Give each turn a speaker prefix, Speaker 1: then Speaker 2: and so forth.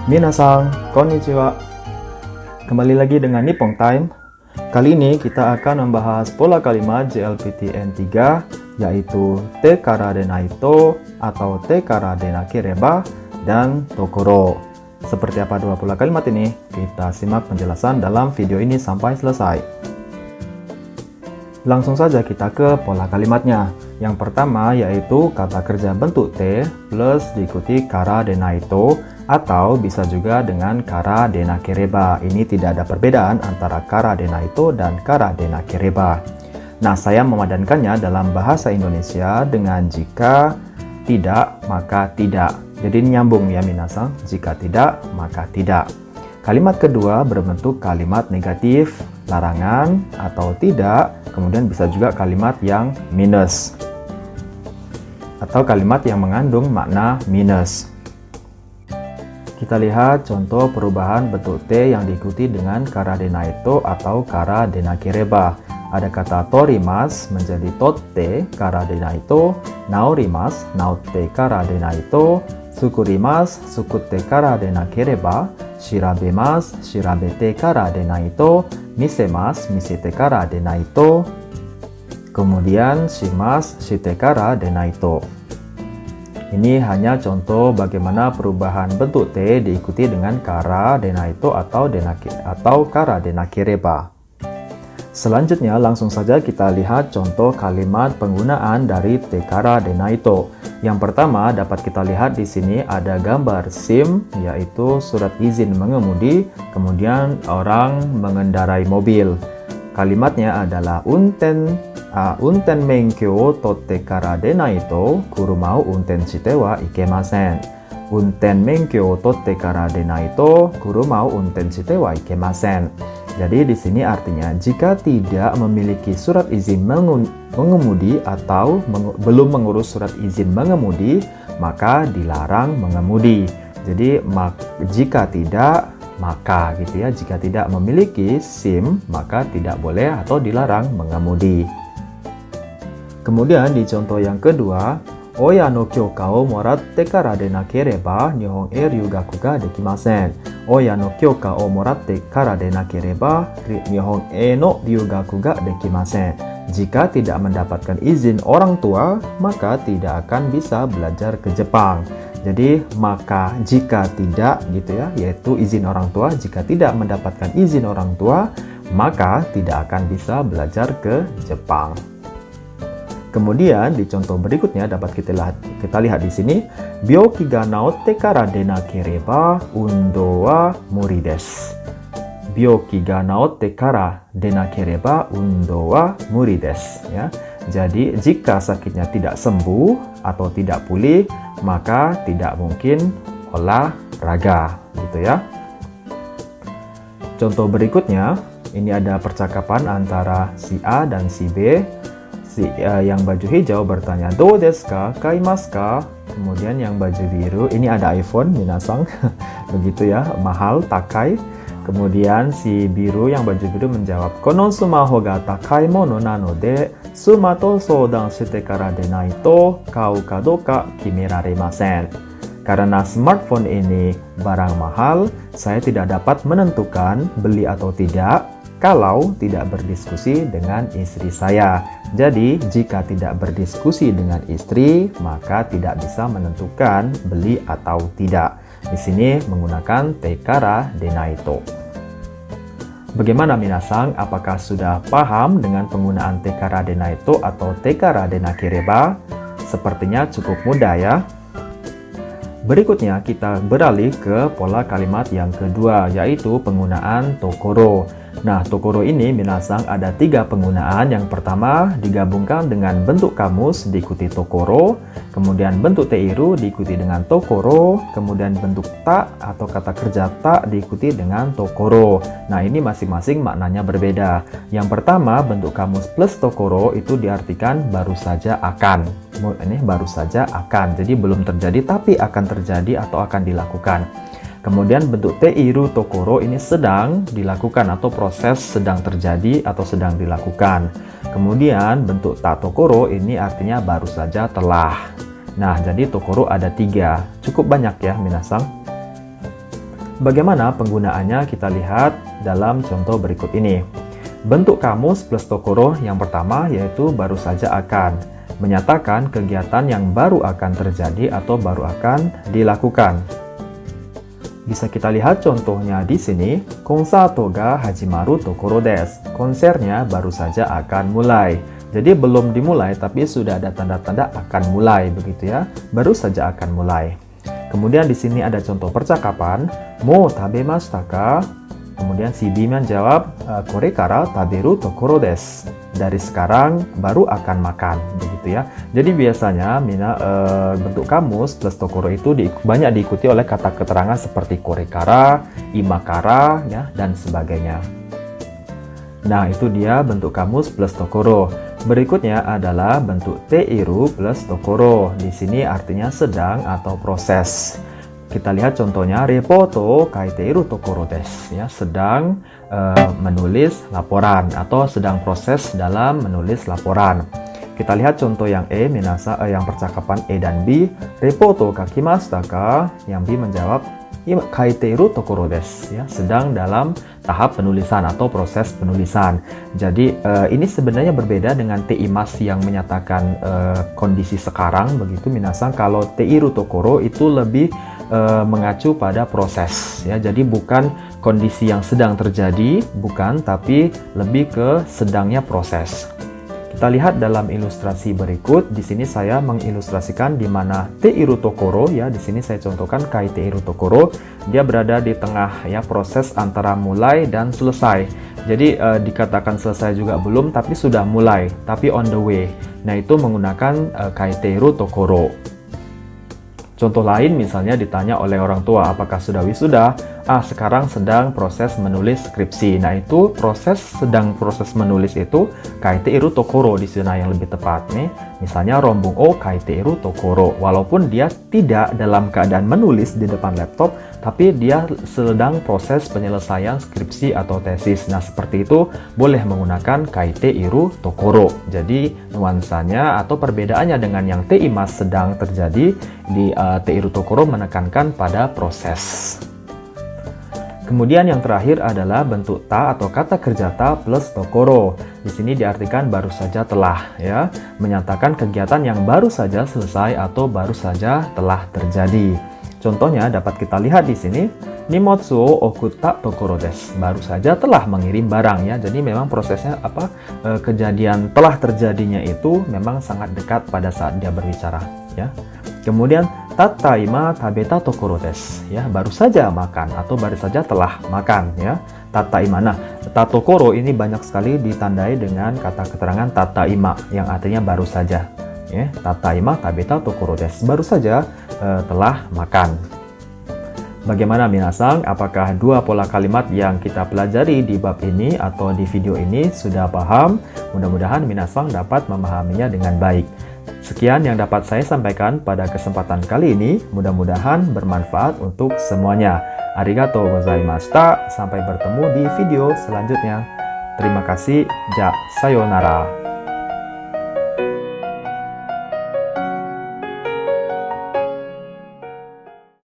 Speaker 1: Minasan, konnichiwa. Kembali lagi dengan Nippon Time. Kali ini kita akan membahas pola kalimat JLPTN 3, yaitu te kara denai to atau te kara denakereba dan tokoro. Seperti apa dua pola kalimat ini? Kita simak penjelasan dalam video ini sampai selesai. Langsung saja kita ke pola kalimatnya. Yang pertama yaitu kata kerja bentuk te plus diikuti kara denai to, atau bisa juga dengan kara denakereba. Ini tidak ada perbedaan antara kara denai to dan kara denakereba. Nah, saya memadankannya dalam bahasa Indonesia dengan jika tidak maka tidak. Jadi ini nyambung ya minasan, jika tidak maka tidak. Kalimat kedua berbentuk kalimat negatif, larangan atau tidak, kemudian bisa juga kalimat yang minus atau kalimat yang mengandung makna minus. Kita lihat contoh perubahan bentuk T yang diikuti dengan kara denai to atau kara denakereba. Ada kata torimas menjadi totte kara denai to, naorimas naotte kara denai to, sukurimas sukutte kara denakereba, shirabemas shirabete kara denai to, misemas misete kara denai to, kemudian shimas shite kara denai to. Ini hanya contoh bagaimana perubahan bentuk T diikuti dengan kara denai to atau kara denakereba. Selanjutnya langsung saja kita lihat contoh kalimat penggunaan dari te kara denai to. Yang pertama dapat kita lihat di sini ada gambar SIM, yaitu surat izin mengemudi, kemudian orang mengendarai mobil. Kalimatnya adalah unten menkyo wo totte kara denai to kuruma wo unten shite wa ikemasen. Unten menkyo wo totte kara denai to kuruma wo unten shite wa ikemasen. Jadi di sini artinya jika tidak memiliki surat izin mengemudi atau belum mengurus surat izin mengemudi, maka dilarang mengemudi. Jadi jika tidak maka gitu ya, jika tidak memiliki SIM maka tidak boleh atau dilarang mengemudi. Kemudian di contoh yang kedua, oya no kyoka o moratte kara denakereba Nihon e ryugaku ga dekimasen. Oya no kyoka o moratte kara denakereba Nihon e no ryugaku ga dekimasen. Jika tidak mendapatkan izin orang tua, maka tidak akan bisa belajar ke Jepang. Jadi maka jika tidak gitu ya, yaitu izin orang tua, jika tidak mendapatkan izin orang tua, maka tidak akan bisa belajar ke Jepang. Kemudian di contoh berikutnya dapat kita lihat di sini, byoki ga naotte kara denakereba undo wa muri desu. Byoki ga naotte kara denakereba undo wa muri desu ya. Jadi jika sakitnya tidak sembuh atau tidak pulih, maka tidak mungkin olahraga gitu ya. Contoh berikutnya, ini ada percakapan antara si A dan si B. Si yang baju hijau bertanya, "Do desu ka? Kaimasu ka?" Kemudian yang baju biru, ini ada iPhone minasan, begitu ya, mahal, takai. Kemudian si biru yang baju biru menjawab, "Kono sumaho ga takai mono nanode, suma to soudan shite kara denai to kau ka doka kimeraremasen." Karena smartphone ini barang mahal, saya tidak dapat menentukan beli atau tidak kalau tidak berdiskusi dengan istri saya. Jadi, jika tidak berdiskusi dengan istri, maka tidak bisa menentukan beli atau tidak. Di sini menggunakan te kara denai to. Bagaimana minasan? Apakah sudah paham dengan penggunaan te kara denai to atau te kara denakereba? Sepertinya cukup mudah ya. Berikutnya kita beralih ke pola kalimat yang kedua, yaitu penggunaan tokoro. Nah, tokoro ini minasan ada 3 penggunaan. Yang pertama digabungkan dengan bentuk kamus diikuti tokoro, kemudian bentuk teiru diikuti dengan tokoro, kemudian bentuk ta atau kata kerja ta diikuti dengan tokoro. Nah, ini masing-masing maknanya berbeda. Yang pertama bentuk kamus plus tokoro itu diartikan baru saja akan. Ini baru saja akan, jadi belum terjadi tapi akan terjadi atau akan dilakukan. Kemudian bentuk teiru tokoro ini sedang dilakukan atau proses sedang terjadi atau sedang dilakukan. Kemudian bentuk ta tokoro ini artinya baru saja telah. Nah, jadi tokoro ada 3. Cukup banyak ya minasan. Bagaimana penggunaannya kita lihat dalam contoh berikut ini. Bentuk kamus plus tokoro yang pertama yaitu baru saja akan, menyatakan kegiatan yang baru akan terjadi atau baru akan dilakukan. Bisa kita lihat contohnya di sini, konsato ga hajimaru tokoro desu. Konsernya baru saja akan mulai. Jadi belum dimulai tapi sudah ada tanda-tanda akan mulai begitu ya. Baru saja akan mulai. Kemudian di sini ada contoh percakapan, mo tabemashita ka? Kemudian si B menjawab, kore kara taberu tokoro desu. Dari sekarang baru akan makan, begitu ya. Jadi biasanya bentuk kamus plus tokoro itu banyak diikuti oleh kata keterangan seperti kore kara, imakara, ya, dan sebagainya. Nah, itu dia bentuk kamus plus tokoro. Berikutnya adalah bentuk teiru plus tokoro. Di sini artinya sedang atau proses. Kita lihat contohnya, repoto kaiteiru tokoro desu, ya, sedang menulis laporan atau sedang proses dalam menulis laporan. Kita lihat contoh yang E, yang percakapan E dan B, repoto kakimashita ka? Yang B menjawab, kaiteiru tokoro desu, ya, sedang dalam tahap penulisan atau proses penulisan. Jadi ini sebenarnya berbeda dengan teimas yang menyatakan kondisi sekarang begitu minasang. Kalau teiru tokoro itu lebih mengacu pada proses, ya. Jadi bukan kondisi yang sedang terjadi, bukan, tapi lebih ke sedangnya proses. Kita lihat dalam ilustrasi berikut. Di sini saya mengilustrasikan di mana teiru tokoro, ya. Di sini saya contohkan kai teiru tokoro. Dia berada di tengah, ya, proses antara mulai dan selesai. Jadi dikatakan selesai juga belum, tapi sudah mulai, tapi on the way. Nah, itu menggunakan kai teiru tokoro. Contoh lain misalnya ditanya oleh orang tua, apakah sudah wisuda? Sekarang sedang proses menulis skripsi. Nah, itu sedang proses menulis itu kaiteiru tokoro di sana yang lebih tepat nih. Misalnya rombong o kaiteiru tokoro. Walaupun dia tidak dalam keadaan menulis di depan laptop, tapi dia sedang proses penyelesaian skripsi atau tesis. Nah, seperti itu boleh menggunakan kaiteiru tokoro. Jadi nuansanya atau perbedaannya dengan yang teimas sedang terjadi, di teiru tokoro menekankan pada proses. Kemudian yang terakhir adalah bentuk ta atau kata kerja ta plus tokoro. Di sini diartikan baru saja telah, ya, menyatakan kegiatan yang baru saja selesai atau baru saja telah terjadi. Contohnya dapat kita lihat di sini, nimotsu o okutta tokoro desu. Baru saja telah mengirim barang, ya. Jadi memang prosesnya kejadian telah terjadinya itu memang sangat dekat pada saat dia berbicara, ya. Kemudian tataima tabeta tokoro desu, ya, baru saja makan atau baru saja telah makan, ya. Tataima. Nah, tatokoro ini banyak sekali ditandai dengan kata keterangan tataima yang artinya baru saja, ya. Tataima tabeta tokoro desu, baru saja telah makan. Bagaimana minasang? Apakah dua pola kalimat yang kita pelajari di bab ini atau di video ini sudah paham? Mudah-mudahan minasang dapat memahaminya dengan baik. Sekian yang dapat saya sampaikan pada kesempatan kali ini. Mudah-mudahan bermanfaat untuk semuanya. Arigatou gozaimashita. Sampai bertemu di video selanjutnya. Terima kasih. Ja, sayonara.